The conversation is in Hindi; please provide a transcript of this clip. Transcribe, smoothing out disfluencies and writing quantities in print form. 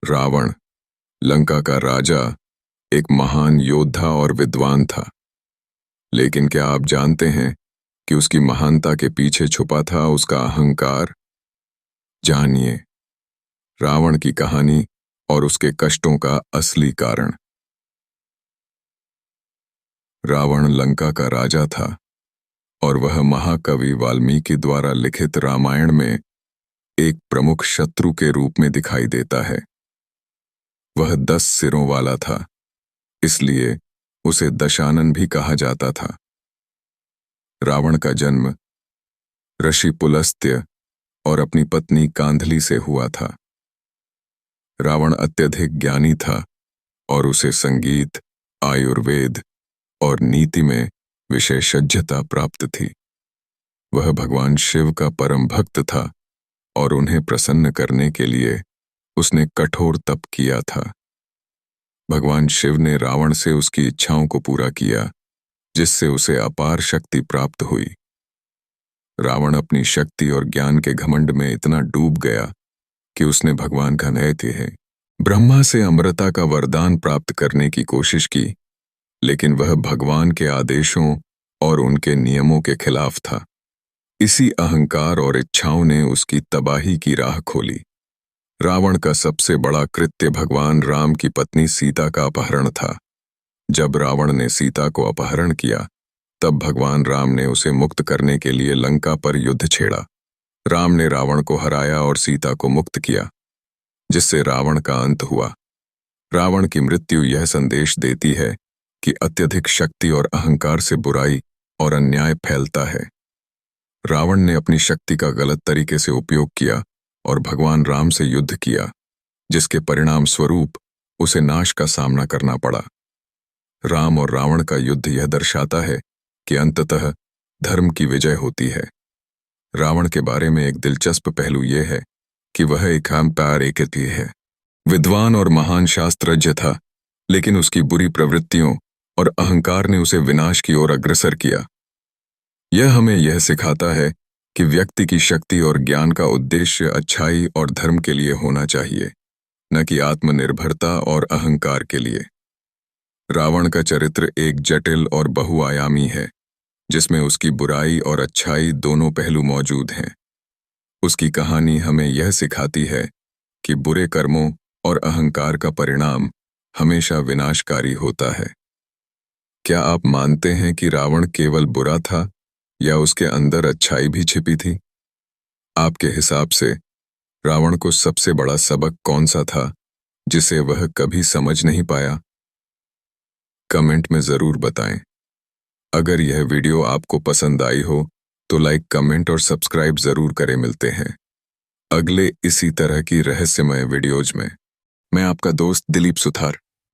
रावण, लंका का राजा, एक महान योद्धा और विद्वान था। लेकिन क्या आप जानते हैं कि उसकी महानता के पीछे छुपा था उसका अहंकार? जानिए रावण की कहानी और उसके कष्टों का असली कारण। रावण लंका का राजा था और वह महाकवि वाल्मीकि द्वारा लिखित रामायण में एक प्रमुख शत्रु के रूप में दिखाई देता है। वह 10 सिरों वाला था, इसलिए उसे दशानन भी कहा जाता था। रावण का जन्म ऋषि पुलस्त्य और अपनी पत्नी कांधली से हुआ था। रावण अत्यधिक ज्ञानी था और उसे संगीत, आयुर्वेद और नीति में विशेषज्ञता प्राप्त थी। वह भगवान शिव का परम भक्त था और उन्हें प्रसन्न करने के लिए उसने कठोर तप किया था। भगवान शिव ने रावण से उसकी इच्छाओं को पूरा किया, जिससे उसे अपार शक्ति प्राप्त हुई। रावण अपनी शक्ति और ज्ञान के घमंड में इतना डूब गया कि उसने भगवान का नैत्य ब्रह्मा से अमरता का वरदान प्राप्त करने की कोशिश की, लेकिन वह भगवान के आदेशों और उनके नियमों के खिलाफ था। इसी अहंकार और इच्छाओं ने उसकी तबाही की राह खोली। रावण का सबसे बड़ा कृत्य भगवान राम की पत्नी सीता का अपहरण था। जब रावण ने सीता को अपहरण किया, तब भगवान राम ने उसे मुक्त करने के लिए लंका पर युद्ध छेड़ा। राम ने रावण को हराया और सीता को मुक्त किया, जिससे रावण का अंत हुआ। रावण की मृत्यु यह संदेश देती है कि अत्यधिक शक्ति और अहंकार से बुराई और अन्याय फैलता है। रावण ने अपनी शक्ति का गलत तरीके से उपयोग किया और भगवान राम से युद्ध किया, जिसके परिणाम स्वरूप उसे नाश का सामना करना पड़ा। राम और रावण का युद्ध यह दर्शाता है कि अंततः धर्म की विजय होती है। रावण के बारे में एक दिलचस्प पहलू यह है कि वह एक अहंकारी है। विद्वान और महान शास्त्रज्ञ था, लेकिन उसकी बुरी प्रवृत्तियों और अहंकार ने उसे विनाश की ओर अग्रसर किया। यह हमें यह सिखाता है कि व्यक्ति की शक्ति और ज्ञान का उद्देश्य अच्छाई और धर्म के लिए होना चाहिए, न कि आत्मनिर्भरता और अहंकार के लिए। रावण का चरित्र एक जटिल और बहुआयामी है, जिसमें उसकी बुराई और अच्छाई दोनों पहलू मौजूद हैं। उसकी कहानी हमें यह सिखाती है कि बुरे कर्मों और अहंकार का परिणाम हमेशा विनाशकारी होता है। क्या आप मानते हैं कि रावण केवल बुरा था या उसके अंदर अच्छाई भी छिपी थी? आपके हिसाब से रावण को सबसे बड़ा सबक कौन सा था, जिसे वह कभी समझ नहीं पाया? कमेंट में जरूर बताएं। अगर यह वीडियो आपको पसंद आई हो तो लाइक, कमेंट और सब्सक्राइब जरूर करें। मिलते हैं अगले इसी तरह की रहस्यमय वीडियोज में। मैं आपका दोस्त दिलीप सुथार।